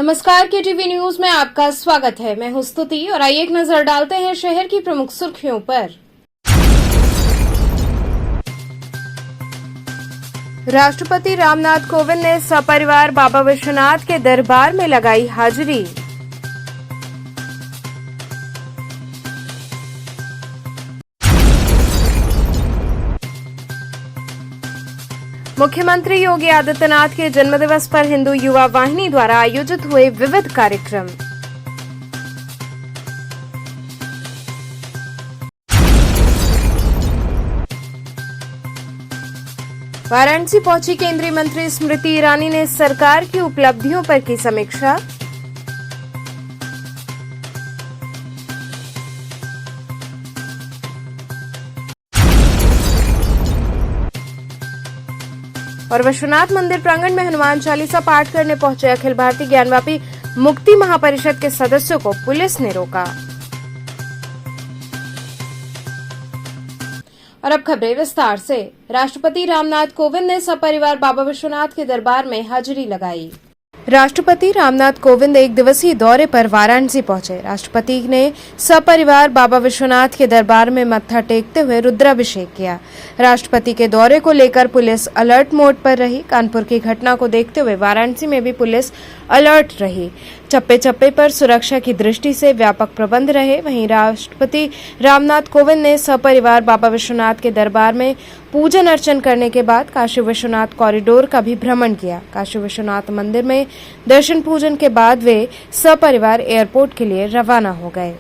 नमस्कार, KTV news में आपका स्वागत है। मैं हूं स्तुति और आइए एक नजर डालते हैं शहर की प्रमुख सुर्खियों पर। राष्ट्रपति रामनाथ कोविंद ने सपरिवार बाबा विश्वनाथ के दरबार में लगाई हाजिरी। मुख्यमंत्री योगी आदित्यनाथ के जन्मदिवस पर हिंदू युवा वाहिनी द्वारा आयोजित हुए विविध कार्यक्रम। वाराणसी पहुंची केंद्रीय मंत्री स्मृति ईरानी ने सरकार की उपलब्धियों पर की समीक्षा। और विश्वनाथ मंदिर प्रांगण में हनुमान चालीसा पाठ करने पहुंचे अखिल भारतीय ज्ञानवापी मुक्ति महापरिषद के सदस्यों को पुलिस ने रोका। और अब खबरें विस्तार से। राष्ट्रपति रामनाथ कोविंद ने सपरिवार बाबा विश्वनाथ के दरबार में हाजिरी लगाई। राष्ट्रपति रामनाथ कोविंद एक दिवसीय दौरे पर वाराणसी पहुंचे। राष्ट्रपति ने सपरिवार बाबा विश्वनाथ के दरबार में मत्था टेकते हुए रुद्राभिषेक किया। राष्ट्रपति के दौरे को लेकर पुलिस अलर्ट मोड पर रही। कानपुर की घटना को देखते हुए वाराणसी में भी पुलिस अलर्ट रही। चप्पे चप्पे पर सुरक्षा की दृष्टि से व्यापक प्रबंध रहे। वहीं राष्ट्रपति रामनाथ कोविंद ने सपरिवार बाबा विश्वनाथ के दरबार में पूजन अर्चन करने के बाद काशी विश्वनाथ कॉरिडोर का भी भ्रमण किया। काशी विश्वनाथ मंदिर में दर्शन पूजन के बाद वे सपरिवार एयरपोर्ट के लिए रवाना हो गए।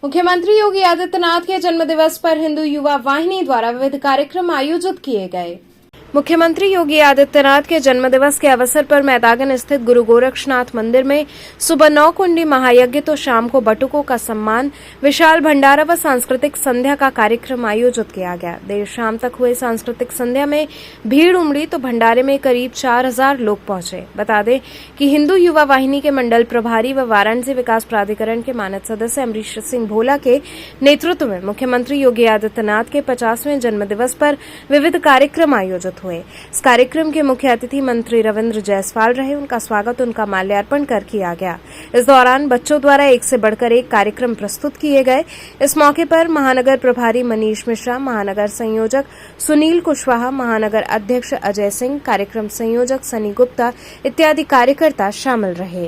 मुख्यमंत्री योगी आदित्यनाथ के जन्मदिवस पर हिंदू युवा वाहिनी द्वारा विविध कार्यक्रम आयोजित किए गए। मुख्यमंत्री योगी आदित्यनाथ के जन्मदिवस के अवसर पर मैदागन स्थित गुरु गोरक्षनाथ मंदिर में सुबह 9 कुंडी महायज्ञ तो शाम को बटुकों का सम्मान, विशाल भंडारा व सांस्कृतिक संध्या का कार्यक्रम आयोजित किया गया। देर शाम तक हुए सांस्कृतिक संध्या में भीड़ उमड़ी तो भंडारे में करीब 4000 लोग पहुंचे। बता दें कि हिंदू युवा वाहिनी के मंडल प्रभारी व वाराणसी विकास प्राधिकरण के मानद सदस्य अमरीश सिंह भोला के नेतृत्व में मुख्यमंत्री योगी आदित्यनाथ के 50वें जन्मदिवस पर विविध कार्यक्रम आयोजित हुए। इस कार्यक्रम के मुख्य अतिथि मंत्री रविंद्र जायसवाल रहे। उनका स्वागत उनका माल्यार्पण कर किया गया। इस दौरान बच्चों द्वारा एक से बढ़कर एक कार्यक्रम प्रस्तुत किए गए। इस मौके पर महानगर प्रभारी मनीष मिश्रा, महानगर संयोजक सुनील कुशवाहा, महानगर अध्यक्ष अजय सिंह, कार्यक्रम संयोजक सनी गुप्ता इत्यादि कार्यकर्ता शामिल रहे।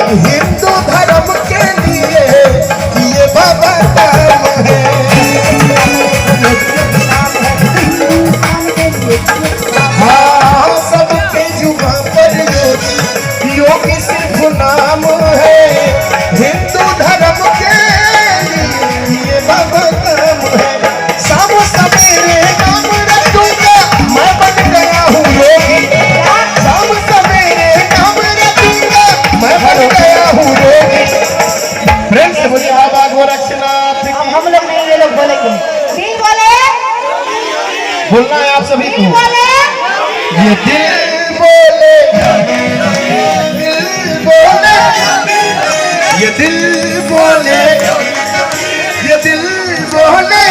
हिंदू धर्म के लिए ये बाबा नाम है। हाँ, सबके जुबान पर योगी, योगी सिर्फ नाम है। हिंदू धर्म के लिए ये बाबा नाम है। शाम सवेरे नाम रटूंगा, मैं बन गया हूँ योगी। शाम सवेरे नाम रटूंगा, मैं बन गया हूँ योगी। फ्रेंड्स, मुझे आवाज गोरक्षनाथ की। हम लोग नहीं, ये लोग बोलेंगे। ठीक बोले? बोलना है आप सभी को। ये दिल बोले, दिल बोले, ये दिल बोले, ये दिल बोले,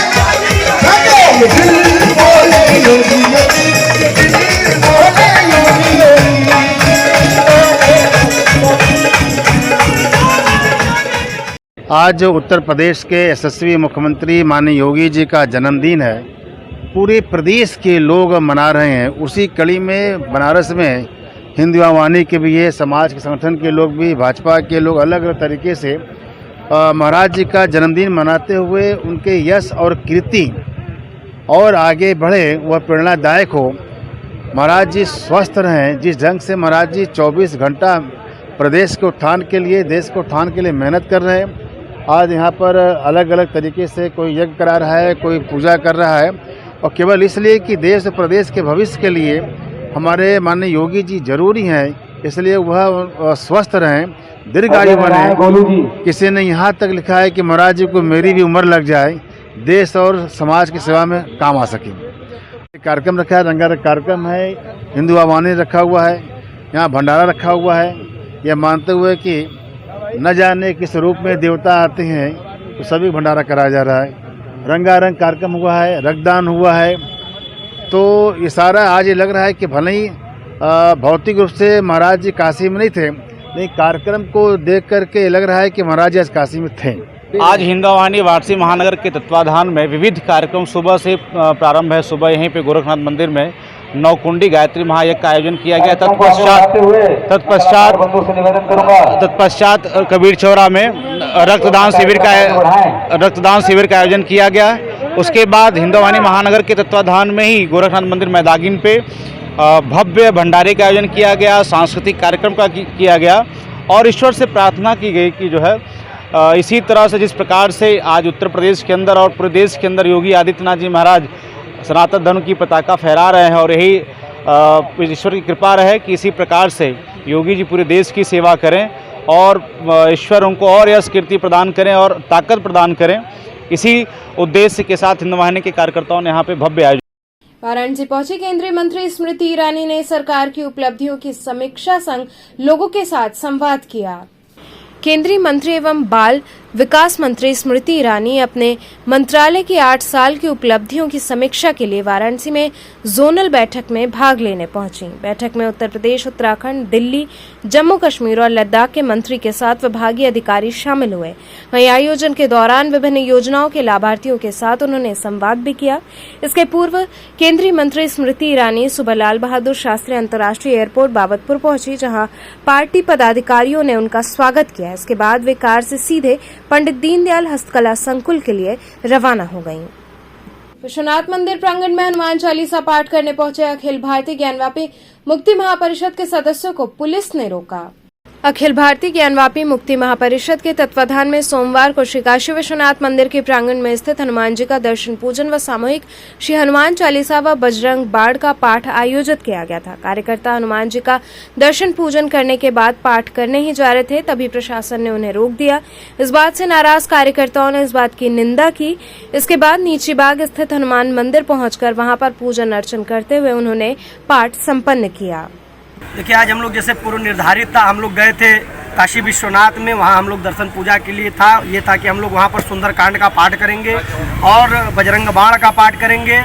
ये दिल बोले योगी, ये दिल बोले योगी। आज उत्तर प्रदेश के यशस्वी मुख्यमंत्री माननीय योगी जी का जन्मदिन है। पूरे प्रदेश के लोग मना रहे हैं। उसी कड़ी में बनारस में हिंदू युवा वाहिनी के भी ये समाज के संगठन के लोग भी, भाजपा के लोग अलग अलग तरीके से महाराज जी का जन्मदिन मनाते हुए उनके यश और कीर्ति और आगे बढ़े वह प्रेरणादायक हो। महाराज जी स्वस्थ रहें। जिस ढंग से महाराज जी 24 घंटा प्रदेश के उत्थान के लिए, देश के उत्थान के लिए मेहनत कर रहे हैं। आज यहाँ पर अलग अलग तरीके से कोई यज्ञ करा रहा है, कोई पूजा कर रहा है, और केवल इसलिए कि देश और प्रदेश के भविष्य के लिए हमारे माननीय योगी जी जरूरी हैं। इसलिए वह स्वस्थ रहें, दीर्घायु बने। किसी ने यहाँ तक लिखा है कि महाराज जी को मेरी भी उम्र लग जाए, देश और समाज की सेवा में काम आ सके। कार्यक्रम रखा है, रंगारंग कार्यक्रम है, हिंदू युवा वाहिनी रखा हुआ है, यहाँ भंडारा रखा हुआ है। यह मानते हुए कि न जाने किस रूप में देवता आते हैं, तो सभी भंडारा कराया जा रहा है। रंगारंग कार्यक्रम हुआ है, रक्तदान हुआ है। तो ये सारा आज ये लग रहा है कि भले ही भौतिक रूप से महाराज जी काशी में नहीं थे, लेकिन कार्यक्रम को देख करके लग रहा है कि महाराज जी आज काशी में थे। आज हिंदवानी वाराणसी महानगर के तत्वाधान में विविध कार्यक्रम सुबह से प्रारंभ है। सुबह यहीं पे गोरखनाथ मंदिर में नौकुंडी गायत्री महायज्ञ का आयोजन किया गया। तत्पश्चात कबीर चौरा में रक्तदान शिविर का आयोजन किया गया। उसके बाद हिंदवानी महानगर के तत्वाधान में ही गोरखनाथ मंदिर मैदागिन पे भव्य भंडारे का आयोजन किया गया, सांस्कृतिक कार्यक्रम का किया गया और ईश्वर से प्रार्थना की गई कि जो है इसी तरह से जिस प्रकार से आज उत्तर प्रदेश के अंदर और पूरे देश के अंदर योगी आदित्यनाथ जी महाराज सनातन धर्म की पताका फहरा रहे हैं और यही ईश्वर की कृपा रहे कि इसी प्रकार से योगी जी पूरे देश की सेवा करें और ईश्वर उनको और यश कीर्ति प्रदान करें और ताकत प्रदान करें। इसी उद्देश्य के साथ हिंदवाहिनी के कार्यकर्ताओं ने यहाँ पे भव्य आयोजन। वाराणसी पहुंची केंद्रीय मंत्री स्मृति ईरानी ने सरकार की उपलब्धियों की समीक्षा संग लोगों के साथ संवाद किया। केंद्रीय मंत्री एवं बाल विकास मंत्री स्मृति ईरानी अपने मंत्रालय की 8 साल की उपलब्धियों की समीक्षा के लिए वाराणसी में जोनल बैठक में भाग लेने पहुंची। बैठक में उत्तर प्रदेश, उत्तराखंड, दिल्ली, जम्मू कश्मीर और लद्दाख के मंत्री के साथ विभागीय अधिकारी शामिल हुए। वहीं आयोजन के दौरान विभिन्न योजनाओं के लाभार्थियों के साथ उन्होंने संवाद भी किया। इसके पूर्व केंद्रीय मंत्री स्मृति ईरानी सुबह लाल बहादुर शास्त्री अंतर्राष्ट्रीय एयरपोर्ट बाबतपुर पहुंची, जहां पार्टी पदाधिकारियों ने उनका स्वागत किया। इसके बाद वे कार से सीधे पंडित दीनदयाल हस्तकला संकुल के लिए रवाना हो गईं। विश्वनाथ मंदिर प्रांगण में हनुमान चालीसा पाठ करने पहुंचे अखिल भारतीय ज्ञानवापी मुक्ति महापरिषद के सदस्यों को पुलिस ने रोका। अखिल भारतीय ज्ञानवापी मुक्ति महापरिषद के तत्वाधान में सोमवार को श्री काशी विश्वनाथ मंदिर के प्रांगण में स्थित हनुमान जी का दर्शन पूजन व सामूहिक श्री हनुमान चालीसा व बजरंग बाण का पाठ आयोजित किया गया था। कार्यकर्ता हनुमान जी का दर्शन पूजन करने के बाद पाठ करने ही जा रहे थे, तभी प्रशासन ने उन्हें रोक दिया। इस बात से नाराज कार्यकर्ताओं ने इस बात की निंदा की। इसके बाद नीची बाग स्थित हनुमान मंदिर पहुंचकर वहां पर पूजन अर्चन करते हुए उन्होंने पाठ संपन्न किया। देखिए, आज हम लोग जैसे पूर्व निर्धारित था, हम लोग गए थे काशी विश्वनाथ में, वहाँ हम लोग दर्शन पूजा के लिए ये था कि हम लोग वहाँ पर सुंदरकांड का पाठ करेंगे और बजरंग बाण का पाठ करेंगे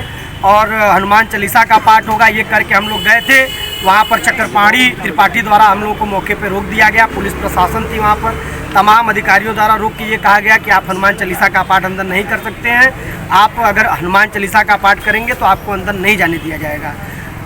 और हनुमान चालीसा का पाठ होगा। ये करके हम लोग गए थे। वहाँ पर चक्रपाणी त्रिपाठी द्वारा हम लोग को मौके पर रोक दिया गया। पुलिस प्रशासन थी वहाँ पर, तमाम अधिकारियों द्वारा रोक के ये कहा गया कि आप हनुमान चालीसा का पाठ अंदर नहीं कर सकते हैं। आप अगर हनुमान चालीसा का पाठ करेंगे तो आपको अंदर नहीं जाने दिया जाएगा।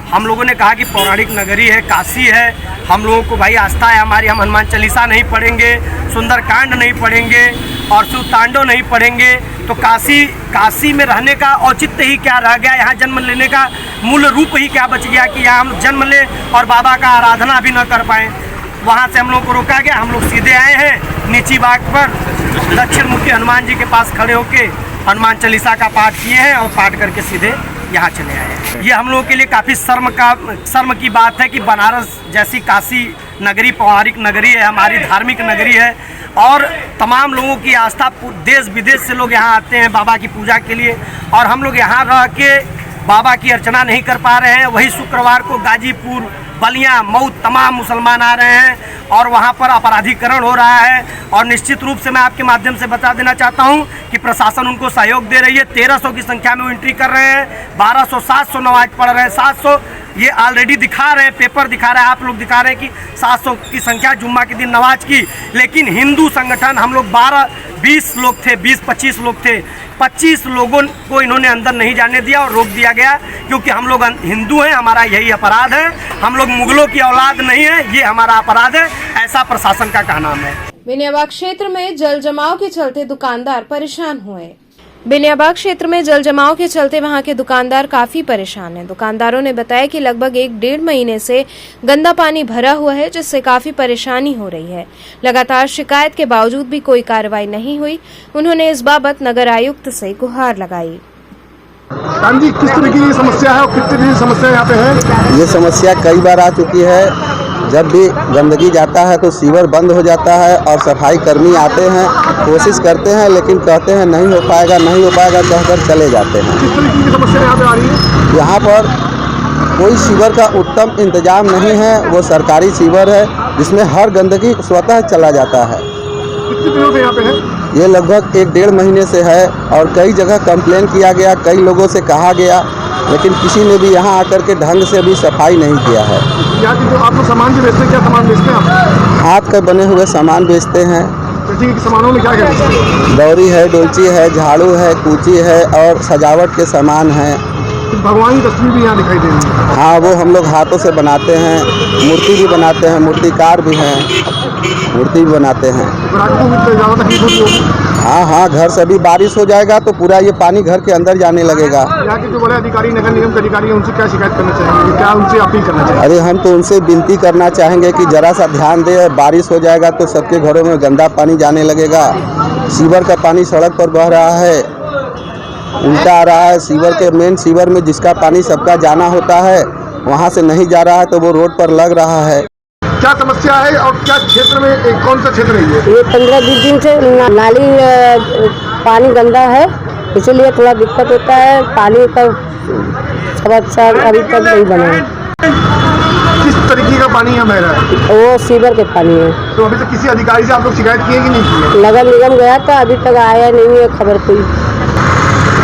हम लोगों ने कहा कि पौराणिक नगरी है, काशी है, हम लोगों को भाई आस्था है हमारी, हम हनुमान चालीसा नहीं पढ़ेंगे, सुंदरकांड नहीं पढ़ेंगे और शिवतांडव नहीं पढ़ेंगे तो काशी में रहने का औचित्य ही क्या रह गया, यहाँ जन्म लेने का मूल रूप ही क्या बच गया कि यहाँ हम जन्म लें और बाबा का आराधना भी न कर पाएँ। वहाँ से हम लोग को रोका गया। हम लोग सीधे आए हैं नीची बाग पर, दक्षिण मुखी हनुमान जी के पास खड़े होके हनुमान चालीसा का पाठ किए हैं और पाठ करके सीधे यहाँ चले आए हैं। ये हम लोगों के लिए काफ़ी शर्म की बात है कि बनारस जैसी काशी नगरी पौराणिक नगरी है, हमारी धार्मिक नगरी है और तमाम लोगों की आस्था, देश विदेश से लोग यहाँ आते हैं बाबा की पूजा के लिए और हम लोग यहाँ रह के बाबा की अर्चना नहीं कर पा रहे हैं। वही शुक्रवार को गाजीपुर, बलिया, मऊ तमाम मुसलमान आ रहे हैं और वहाँ पर अपराधीकरण हो रहा है और निश्चित रूप से मैं आपके माध्यम से बता देना चाहता हूँ कि प्रशासन उनको सहयोग दे रही है। 1300 की संख्या में वो एंट्री कर रहे हैं, 1200 700 नमाज पढ़ रहे हैं, 700 ये ऑलरेडी दिखा रहे हैं, पेपर दिखा रहे हैं, आप लोग दिखा रहे हैं कि 700 की संख्या जुम्मा के दिन नमाज की। लेकिन हिंदू संगठन हम लोग 20 लोग थे, 20-25 लोग थे, 25 लोगों को इन्होंने अंदर नहीं जाने दिया और रोक दिया गया क्योंकि हम लोग हिंदू हैं, हमारा यही अपराध है। हम लोग मुगलों की औलाद नहीं है, ये हमारा अपराध है, ऐसा प्रशासन का कहना है। बेनियाबाग क्षेत्र में जल जमाव के चलते दुकानदार परेशान हुए। बेनियाबाग क्षेत्र में जल जमाव के चलते वहां के दुकानदार काफी परेशान हैं। दुकानदारों ने बताया कि लगभग 1-1.5 महीने से गंदा पानी भरा हुआ है, जिससे काफी परेशानी हो रही है। लगातार शिकायत के बावजूद भी कोई कार्रवाई नहीं हुई। उन्होंने इस बाबत नगर आयुक्त से गुहार लगाई। जी, किस तरह की समस्या है और कितनी समस्या यहाँ पे है? ये समस्या कई बार आ चुकी है। जब भी गंदगी जाता है तो सीवर बंद हो जाता है और सफाई कर्मी आते हैं, कोशिश करते हैं लेकिन कहते हैं नहीं हो पाएगा कहकर चले जाते हैं। किस तरह की समस्या यहाँ पे आ रही है? यहाँ पर कोई सीवर का उत्तम इंतजाम नहीं है। वो सरकारी सीवर है जिसमें हर गंदगी स्वतः चला जाता है। कितने दिनों से यहाँ पे है? ये लगभग 1-1.5 महीने से है और कई जगह कंप्लेन किया गया, कई लोगों से कहा गया लेकिन किसी ने भी यहाँ आकर के ढंग से अभी सफाई नहीं किया है। यहाँ की जो आप लोग सामान जो बेचते हैं, क्या सामान बेचते हैं आप? हाथ के बने हुए सामान बेचते हैं। जैसे कि सामानों में क्या क्या बेचते हैं? दौरी है, डोलची है, झाड़ू है, कूची है और सजावट के सामान हैं। भगवान की तस्वीर भी यहाँ दिखाई दे रही है। हाँ, वो हम लोग हाथों से बनाते हैं, मूर्ति भी बनाते हैं, मूर्तिकार भी हैं, मूर्ति भी बनाते हैं। ग्राहकों को भी ज़्यादा तकलीफ होती होगी। हाँ हाँ, घर से अभी बारिश हो जाएगा तो पूरा ये पानी घर के अंदर जाने लगेगा। यहाँ के जो बड़े अधिकारी, नगर निगम के अधिकारी हैं, उनसे क्या शिकायत करना चाहेंगे, क्या उनसे अपील करना चाहेंगे? अरे हम तो उनसे विनती करना चाहेंगे कि जरा सा ध्यान दे। बारिश हो जाएगा तो सबके घरों में गंदा पानी जाने लगेगा। सीवर का पानी सड़क पर बह रहा है, उल्टा आ रहा है। सीवर के मेन सीवर में जिसका पानी सबका जाना होता है वहाँ से नहीं जा रहा है तो वो रोड पर लग रहा है। क्या समस्या है और क्या क्षेत्र में, कौन सा क्षेत्र है ये? 15-20 दिन से नाली पानी गंदा है, इसीलिए थोड़ा दिक्कत होता है। पानी का समस्या अभी तक नहीं बना है। किस तरीके का पानी यहाँ बह रहा है? वो सीवर के पानी है। तो अभी तक किसी अधिकारी से आप लोग शिकायत किए कि नहीं किए? नगर निगम गया था, अभी तक आया नहीं है खबर कोई।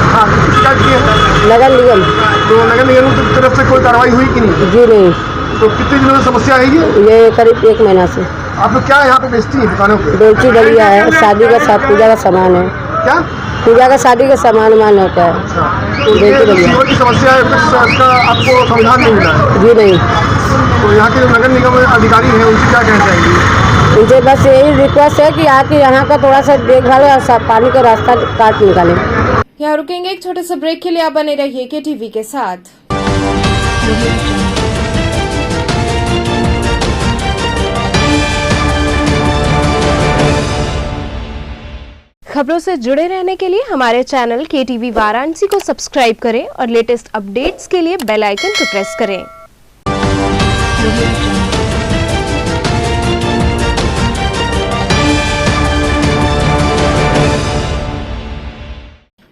हाँ, शिकायत किए हैं? नगर निगम। तो नगर निगम की तरफ से कोई कार्रवाई हुई कि नहीं? जी नहीं। तो कितने दिनों से समस्या है ये करीब 1 महीना से। आप लोग क्या यहाँ पे बेचती हैं दुकानों पे? डोलची डलिया है, शादी का पूजा का सामान है। क्या? पूजा का शादी का सामान वामान होता है। तो ये जो सीवर की समस्या है, इसका आपको समाधान नहीं मिला है? जी नहीं। तो यहाँ के जो नगर निगम अधिकारी हैं उनसे क्या कहना चाहेंगे? उनसे बस यही रिक्वेस्ट है कि आके यहाँ का थोड़ा सा देखभाल और पानी का रास्ता काट निकालें। यहाँ रुकेंगे एक छोटे से ब्रेक के लिए। आप बने रहिए KTV के साथ। खबरों से जुड़े रहने के लिए हमारे चैनल KTV वाराणसी को सब्सक्राइब करें और लेटेस्ट अपडेट्स के लिए बेल आइकन को प्रेस करें।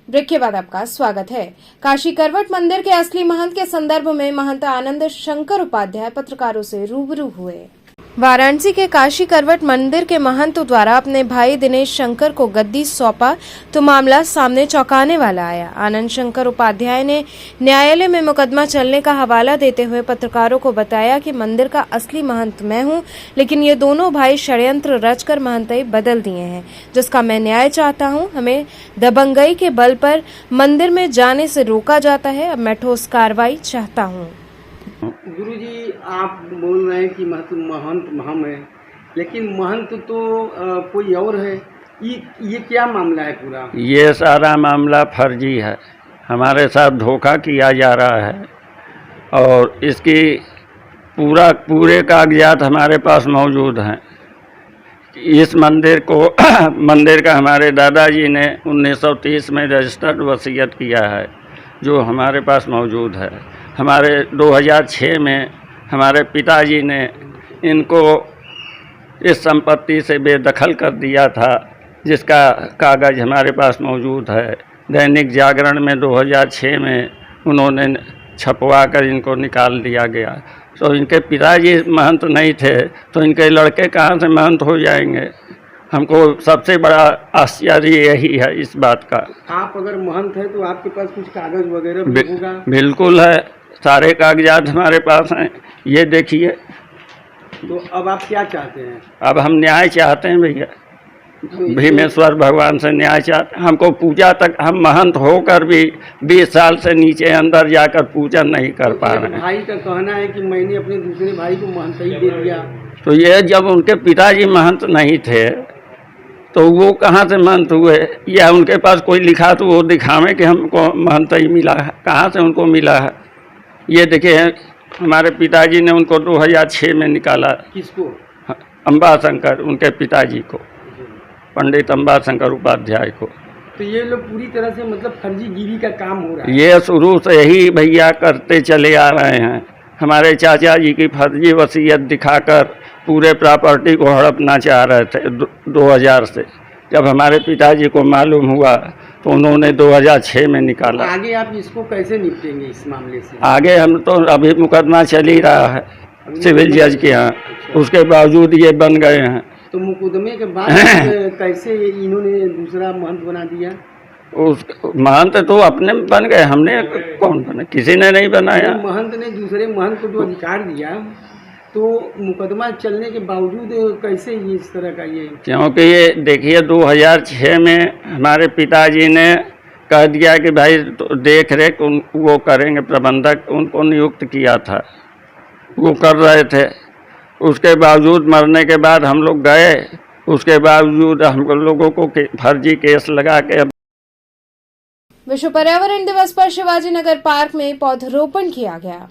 ब्रेक के बाद आपका स्वागत है। काशी करवट मंदिर के असली महंत के संदर्भ में महंत आनंद शंकर उपाध्याय पत्रकारों से रूबरू हुए। वाराणसी के काशी करवट मंदिर के महंत द्वारा अपने भाई दिनेश शंकर को गद्दी सौंपा तो मामला सामने चौंकाने वाला आया। आनंद शंकर उपाध्याय ने न्यायालय में मुकदमा चलने का हवाला देते हुए पत्रकारों को बताया कि मंदिर का असली महंत मैं हूं, लेकिन ये दोनों भाई षड्यंत्र रचकर महंतई बदल दिए हैं, जिसका मैं न्याय चाहता हूं। हमें दबंगई के बल पर मंदिर में जाने से रोका जाता है। अब मैं ठोस कार्रवाई चाहता हूं। गुरुजी, आप बोल रहे हैं कि महंत हम है, लेकिन महंत तो कोई और है। ये क्या मामला है पूरा? ये सारा मामला फर्जी है। हमारे साथ धोखा किया जा रहा है और इसकी पूरे कागजात हमारे पास मौजूद हैं। इस मंदिर का हमारे दादाजी ने 1930 में रजिस्टर्ड वसीयत किया है, जो हमारे पास मौजूद है। हमारे 2006 में हमारे पिताजी ने इनको इस संपत्ति से बेदखल कर दिया था, जिसका कागज़ हमारे पास मौजूद है। दैनिक जागरण में 2006 में उन्होंने छपवा कर इनको निकाल दिया गया। तो इनके पिताजी महंत नहीं थे तो इनके लड़के कहाँ से महंत हो जाएंगे? हमको सबसे बड़ा आश्चर्य यही है इस बात का। आप अगर महंत है तो आपके पास कुछ कागज वगैरह भी होगा? बिल्कुल है, सारे कागजात हमारे पास हैं, ये देखिए। तो अब आप क्या चाहते हैं? अब हम न्याय चाहते हैं भैया, भीमेश्वर भगवान से न्याय चाहते हैं। हमको पूजा तक, हम महंत होकर भी 20 साल से नीचे अंदर जाकर पूजा नहीं कर पा रहे हैं। भाई का कहना है कि मैंने अपने दूसरे भाई को महंत ही दे दिया। तो ये जब उनके पिताजी महंत नहीं थे तो वो कहाँ से महंत हुए? या उनके पास कोई लिखा तो वो दिखावे कि हमको महंत ही मिला है। कहाँ से उनको मिला है? ये देखिए, हमारे पिताजी ने उनको 2006 में निकाला। किसको? अंबाशंकर, उनके पिताजी को, पंडित अंबाशंकर उपाध्याय को। तो ये लोग पूरी तरह से मतलब फर्जीगिरी का काम हो रहा है। ये शुरू से ही भैया करते चले आ रहे हैं। हमारे चाचा जी की फर्जी वसीयत दिखाकर पूरे प्रॉपर्टी को हड़पना चाह रहे थे 2000 से। जब हमारे पिताजी को मालूम हुआ तो उन्होंने 2006 में निकाला। आगे आप इसको कैसे निपटेंगे इस मामले से? आगे हम तो अभी मुकदमा चल ही रहा है सिविल जज के यहाँ, उसके बावजूद ये बन गए हैं। तो मुकदमे के बाद कैसे इन्होंने दूसरा महंत बना दिया? उस महंत तो अपने बन गए, हमने कौन बना, किसी ने नहीं बनाया। महंत ने दूसरे महंत को जो अधिकार दिया तो मुकदमा चलने के बावजूद कैसे ये इस तरह का ये, क्योंकि ये देखिए 2006 में हमारे पिताजी ने कह दिया कि भाई तो देख रेख वो करेंगे, प्रबंधक उनको नियुक्त किया था, वो कर रहे थे। उसके बावजूद मरने के बाद हम लोग गए, उसके बावजूद हम लोगों को फर्जी केस लगा के। विश्व पर्यावरण दिवस पर शिवाजी नगर पार्क में पौधरोपण किया गया।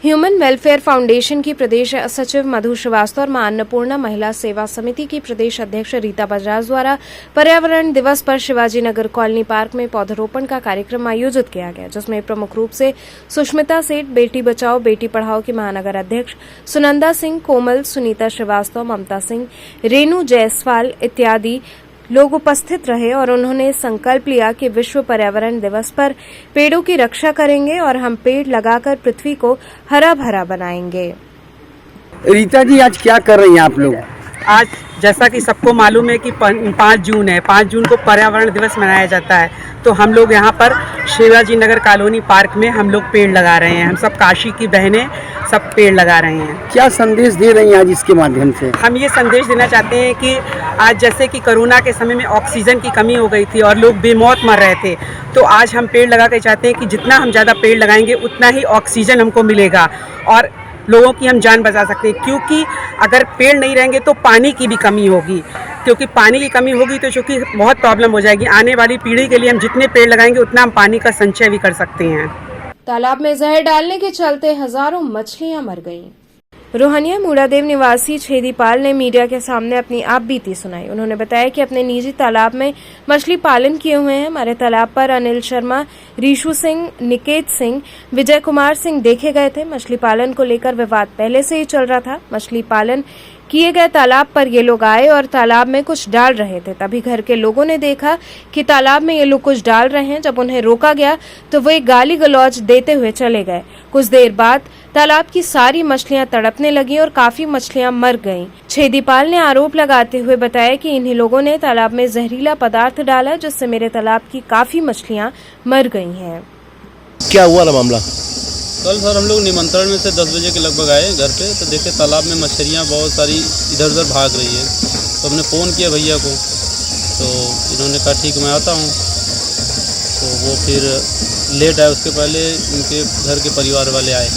ह्यूमन वेलफेयर फाउंडेशन की प्रदेश सचिव मधु श्रीवास्तव और मां अन्नपूर्णा महिला सेवा समिति की प्रदेश अध्यक्ष रीता बजाज द्वारा पर्यावरण दिवस पर शिवाजी नगर कॉलोनी पार्क में पौधरोपण का कार्यक्रम आयोजित किया गया, जिसमें प्रमुख रूप से सुष्मिता सेठ, बेटी बचाओ बेटी पढ़ाओ की महानगर अध्यक्ष, सुनंदा सिंह, कोमल, सुनीता श्रीवास्तव, ममता सिंह, रेणु जायसवाल इत्यादि लोग उपस्थित रहे और उन्होंने संकल्प लिया कि विश्व पर्यावरण दिवस पर पेड़ों की रक्षा करेंगे और हम पेड़ लगाकर पृथ्वी को हरा भरा बनाएंगे। रीता जी आज क्या कर रही हैं आप लोग? आज जैसा कि सबको मालूम है कि 5 जून है, 5 जून को पर्यावरण दिवस मनाया जाता है, तो हम लोग यहाँ पर शिवाजी नगर कॉलोनी पार्क में हम लोग पेड़ लगा रहे हैं। हम सब काशी की बहनें सब पेड़ लगा रहे हैं। क्या संदेश दे रही हैं आज इसके माध्यम से? हम ये संदेश देना चाहते हैं कि आज जैसे कि कोरोना के समय में ऑक्सीजन की कमी हो गई थी और लोग बेमौत मर रहे थे, तो आज हम पेड़ लगा के चाहते हैं कि जितना हम ज़्यादा पेड़ लगाएंगे उतना ही ऑक्सीजन हमको मिलेगा और लोगों की हम जान बचा सकते हैं। क्योंकि अगर पेड़ नहीं रहेंगे तो पानी की भी कमी होगी, क्योंकि पानी की कमी होगी तो चूँकि बहुत प्रॉब्लम हो जाएगी। आने वाली पीढ़ी के लिए हम जितने पेड़ लगाएंगे उतना हम पानी का संचय भी कर सकते हैं। तालाब में जहर डालने के चलते हजारों मछलियां मर गईं। रोहनिया मूड़ादेव निवासी छेदीपाल ने मीडिया के सामने अपनी आप बीती सुनाई। उन्होंने बताया कि अपने निजी तालाब में मछली पालन किए हुए हैं। हमारे तालाब पर अनिल शर्मा, रीशु सिंह, निकेत सिंह, विजय कुमार सिंह देखे गए थे। मछली पालन को लेकर विवाद पहले से ही चल रहा था। मछली पालन किए गए तालाब पर ये लोग आए और तालाब में कुछ डाल रहे थे। तभी घर के लोगों ने देखा कि तालाब में ये लोग कुछ डाल रहे हैं। जब उन्हें रोका गया तो वे गाली गलौज देते हुए चले गए। कुछ देर बाद तालाब की सारी मछलियां तड़पने लगी और काफी मछलियां मर गईं। छेदीपाल ने आरोप लगाते हुए बताया कि इन्हीं लोगों ने तालाब में जहरीला पदार्थ डाला, जिससे मेरे तालाब की काफी मछलियां मर गई हैं। क्या हुआ ना मामला? कल सर हम लोग निमंत्रण में से 10 बजे के लगभग आए घर पे, तो देखे तालाब में मछलियाँ बहुत सारी इधर उधर भाग रही है। तो हमने फ़ोन किया भैया को, तो इन्होंने कहा ठीक मैं आता हूँ। तो वो फिर लेट आए, उसके पहले उनके घर के परिवार वाले आए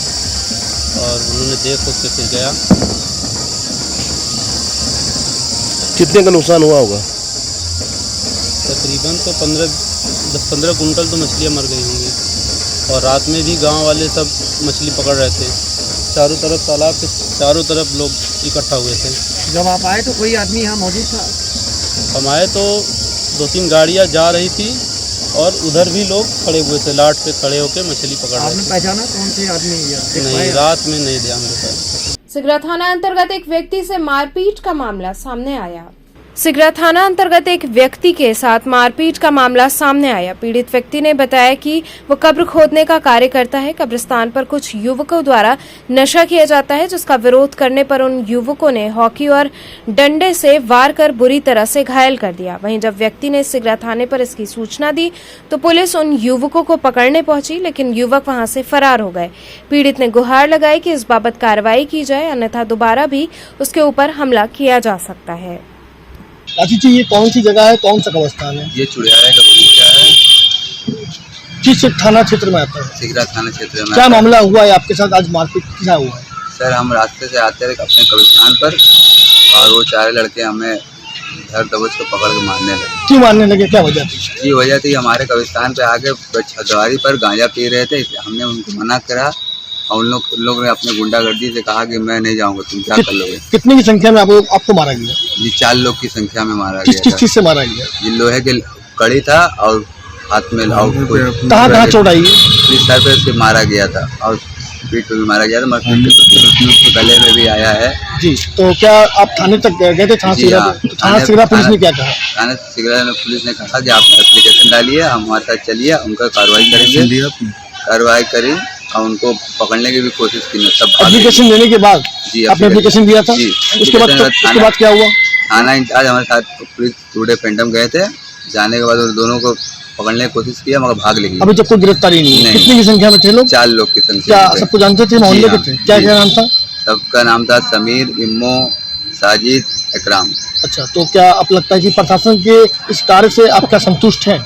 और उन्होंने देख उसके फिर गया। कितने का नुकसान हुआ होगा? तकरीबन तो 10-15 कुंटल तो मछलियाँ मर गई होंगी। और रात में भी गांव वाले सब मछली पकड़ रहे थे। चारों तरफ तालाब के चारों तरफ लोग इकट्ठा हुए थे। जब आप आए तो कोई आदमी यहाँ मौजूद था? हम आए तो 2-3 गाड़ियाँ जा रही थी और उधर भी लोग खड़े हुए थे, लाट पे खड़े होकर मछली पकड़ रहे थे। आपने पहचाना कौन थे आदमी? नहीं, रात में नहीं ध्यान देता। सिगरा थाना अंतर्गत एक व्यक्ति से मारपीट का मामला सामने आया। सिगरा थाना अंतर्गत एक व्यक्ति के साथ मारपीट का मामला सामने आया। पीड़ित व्यक्ति ने बताया कि वो कब्र खोदने का कार्य करता है। कब्रिस्तान पर कुछ युवकों द्वारा नशा किया जाता है, जिसका विरोध करने पर उन युवकों ने हॉकी और डंडे से वार कर बुरी तरह से घायल कर दिया। वहीं जब व्यक्ति ने सिगरा थाने पर इसकी सूचना दी तो पुलिस उन युवकों को पकड़ने पहुंची, लेकिन युवक वहां से फरार हो गए। पीड़ित ने गुहार लगाई कि इस बाबत कार्रवाई की जाए, अन्यथा दोबारा भी उसके ऊपर हमला किया जा सकता है। राजीव जी, ये कौन सी जगह है, कौन सा कब्रिस्तान है? ये चुड़ियारा का बगीचा है। किस थाना क्षेत्र में आता है? सिगरा थाना क्षेत्र में। क्या मामला हुआ है आपके साथ? आज मारपीट क्या हुआ है? सर हम रास्ते से आते रहे अपने कब्रिस्तान पर और वो 4 लड़के हमें धर दबोच को पकड़ के मारने लगे। क्यों मारने लगे, क्या वजह थी? ये वजह थी हमारे कब्रिस्तान पे आके छतवारी पर गांजा पी रहे थे। हमने उनको मना करा और उन लोग ने अपने गुंडागर्दी से कहा कि मैं नहीं जाऊंगा, तुम क्या कर लोगे। कितने की संख्या में आपको मारा गया? जी 4 लोग की संख्या में मारा गया। किस चीज से मारा गया? ये लोहे के कड़ी था और हाथ में कहाँ चोट आई? सर पे से मारा गया था और पीठ पे भी मारा गया था, मगर गले में भी आया है। जी, तो क्या आप थाने तक गए थे? थाना सिगरा पुलिस ने क्या कहा? थाना सिगरा पुलिस ने कहा कि आप एप्लीकेशन डालिए, हम हमारे साथ चलिए, उनका कार्रवाई करेंगे। कार्रवाई करें और उनको पकड़ने की भी कोशिश की। सब एप्लीकेशन देने के बाद जी आपने एप्लीकेशन दिया था? उसके बाद क्या हुआ? थाना इंचार्ज हमारे साथ पुलिस टूडे पेंडम गए थे। जाने के बाद उन दोनों को पकड़ने की कोशिश किया मगर भाग ले गए। अभी तक कोई गिरफ्तारी नहीं है। कितनी की संख्या में थे लोग? 4 लोग की संख्या। क्या सबको जानते थे? मोहल्ले के थे? क्या क्या नाम था? सबका नाम था समीर, इम्मो, साजिद, इकराम। अच्छा, तो क्या अब लगता है कि प्रशासन के इस कार्य से आप क्या संतुष्ट हैं?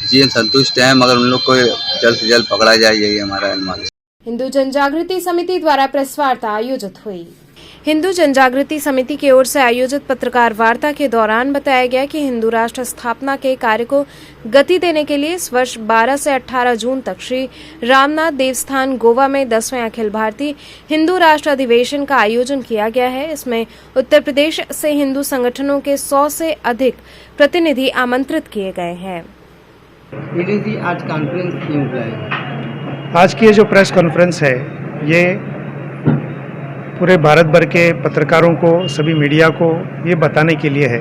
जी हम संतुष्ट हैं, मगर उन लोग को जल्द से जल्द पकड़ा जाए, यही हमारा अनुमान है। हिंदू जनजागृति समिति द्वारा प्रेस वार्ता आयोजित हुई। हिंदू जनजागृति समिति की ओर से आयोजित पत्रकार वार्ता के दौरान बताया गया कि हिंदू राष्ट्र स्थापना के कार्य को गति देने के लिए इस वर्ष 12 से 18 जून तक श्री रामनाथ देवस्थान गोवा में 10वें अखिल भारतीय हिंदू राष्ट्र अधिवेशन का आयोजन किया गया है। इसमें उत्तर प्रदेश से हिंदू संगठनों के 100 से अधिक प्रतिनिधि आमंत्रित किए गए हैं। जी आज कॉन्फ्रेंस क्यों बुलाया? आज की ये जो प्रेस कॉन्फ्रेंस है ये पूरे भारत भर के पत्रकारों को, सभी मीडिया को ये बताने के लिए है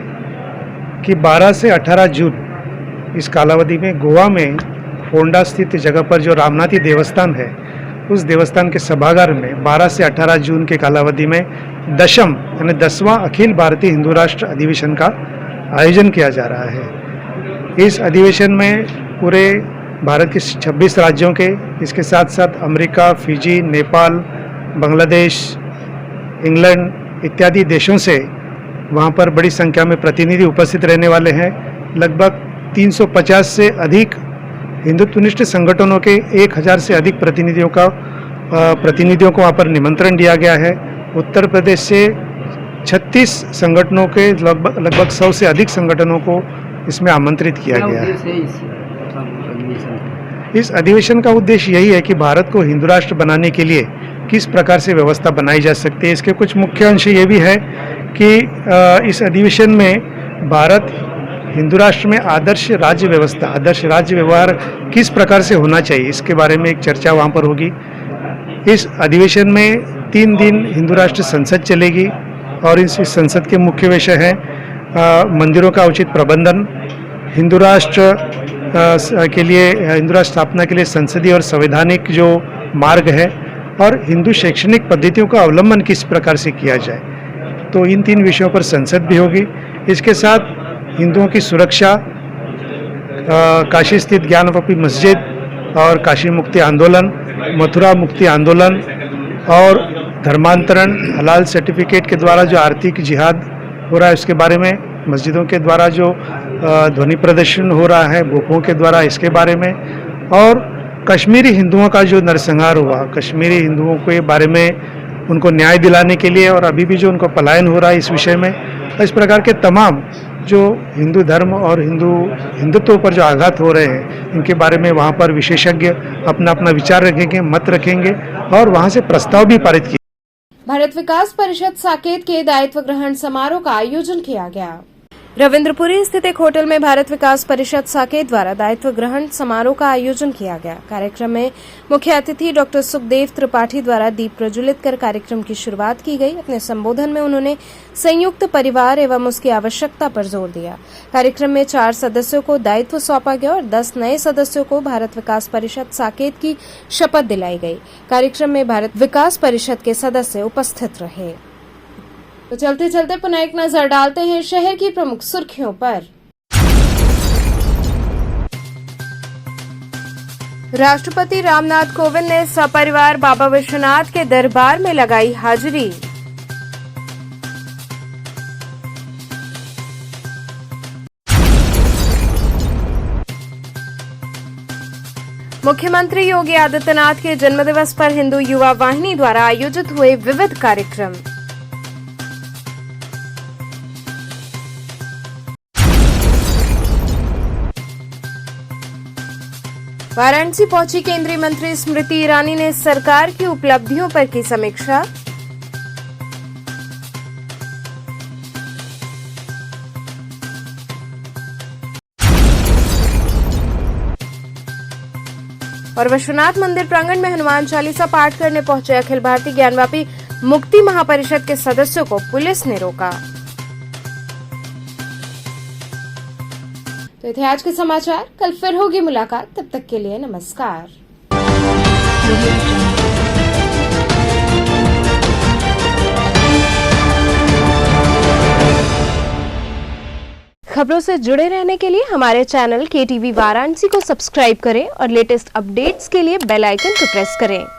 कि 12 से 18 जून इस कालावधि में गोवा में फोंडा स्थित जगह पर जो रामनाथी देवस्थान है उस देवस्थान के सभागार में 12 से 18 जून के कालावधि में दशम यानी 10वां अखिल भारतीय हिंदू राष्ट्र अधिवेशन का आयोजन किया जा रहा है। इस अधिवेशन में पूरे भारत के 26 राज्यों के, इसके साथ साथ America, Fiji, Nepal, Bangladesh, England इत्यादि देशों से वहाँ पर बड़ी संख्या में प्रतिनिधि उपस्थित रहने वाले हैं। लगभग 350 से अधिक हिंदुत्वनिष्ठ संगठनों के 1000 से अधिक प्रतिनिधियों को वहाँ पर निमंत्रण दिया गया है। उत्तर प्रदेश से 36 संगठनों के लगभग 100 से अधिक संगठनों को इसमें आमंत्रित किया गया है। इस अधिवेशन का उद्देश्य यही है कि भारत को हिंदू राष्ट्र बनाने के लिए किस प्रकार से व्यवस्था बनाई जा सकती है। इसके कुछ मुख्य अंश ये भी है कि इस अधिवेशन में भारत हिंदू राष्ट्र में आदर्श राज्य व्यवस्था, आदर्श राज्य व्यवहार किस प्रकार से होना चाहिए, इसके बारे में एक चर्चा वहाँ पर होगी। इस अधिवेशन में 3 दिन हिंदू राष्ट्र संसद चलेगी और इस संसद के मुख्य विषय हैं मंदिरों का उचित प्रबंधन, हिंदू राष्ट्र के लिए, हिंदू राष्ट्र स्थापना के लिए संसदीय और संवैधानिक जो मार्ग है, और हिंदू शैक्षणिक पद्धतियों का अवलंबन किस प्रकार से किया जाए। तो इन 3 विषयों पर संसद भी होगी। इसके साथ हिंदुओं की सुरक्षा, काशी स्थित ज्ञानवापी मस्जिद और काशी मुक्ति आंदोलन, मथुरा मुक्ति आंदोलन और धर्मांतरण, हलाल सर्टिफिकेट के द्वारा जो आर्थिक जिहाद हो रहा है उसके बारे में, मस्जिदों के द्वारा जो ध्वनि प्रदर्शन हो रहा है भोपों के द्वारा इसके बारे में, और कश्मीरी हिंदुओं का जो नरसंहार हुआ, कश्मीरी हिंदुओं के बारे में उनको न्याय दिलाने के लिए, और अभी भी जो उनको पलायन हो रहा है इस विषय में, इस प्रकार के तमाम जो हिंदू धर्म और हिंदुत्व पर जो आघात हो रहे हैं इनके बारे में वहाँ पर विशेषज्ञ अपना अपना विचार रखेंगे, मत रखेंगे और वहाँ से प्रस्ताव भी पारित किए। भारत विकास परिषद साकेत के दायित्व ग्रहण समारोह का आयोजन किया गया। रविंद्रपुरी स्थित एक होटल में भारत विकास परिषद साकेत द्वारा दायित्व ग्रहण समारोह का आयोजन किया गया। कार्यक्रम में मुख्य अतिथि डॉक्टर सुखदेव त्रिपाठी द्वारा दीप प्रज्वलित कर कार्यक्रम की शुरुआत की गई। अपने संबोधन में उन्होंने संयुक्त परिवार एवं उसकी आवश्यकता पर जोर दिया। कार्यक्रम में 4 सदस्यों को दायित्व सौंपा गया और 10 नए सदस्यों को भारत विकास परिषद साकेत की शपथ दिलाई गई। कार्यक्रम में भारत विकास परिषद के सदस्य उपस्थित रहे। तो चलते चलते पुनः एक नजर डालते हैं शहर की प्रमुख सुर्खियों पर। राष्ट्रपति रामनाथ कोविंद ने सपरिवार बाबा विश्वनाथ के दरबार में लगाई हाजिरी। मुख्यमंत्री योगी आदित्यनाथ के जन्मदिवस पर हिंदू युवा वाहिनी द्वारा आयोजित हुए विविध कार्यक्रम। वाराणसी पहुंची केंद्रीय मंत्री स्मृति ईरानी ने सरकार की उपलब्धियों पर की समीक्षा। और विश्वनाथ मंदिर प्रांगण में हनुमान चालीसा पाठ करने पहुंचे अखिल भारतीय ज्ञानवापी मुक्ति महापरिषद के सदस्यों को पुलिस ने रोका। तो ये थे आज के समाचार। कल फिर होगी मुलाकात, तब तक के लिए नमस्कार। खबरों से जुड़े रहने के लिए हमारे चैनल KTV वाराणसी को सब्सक्राइब करें और लेटेस्ट अपडेट्स के लिए बेल आइकन को प्रेस करें।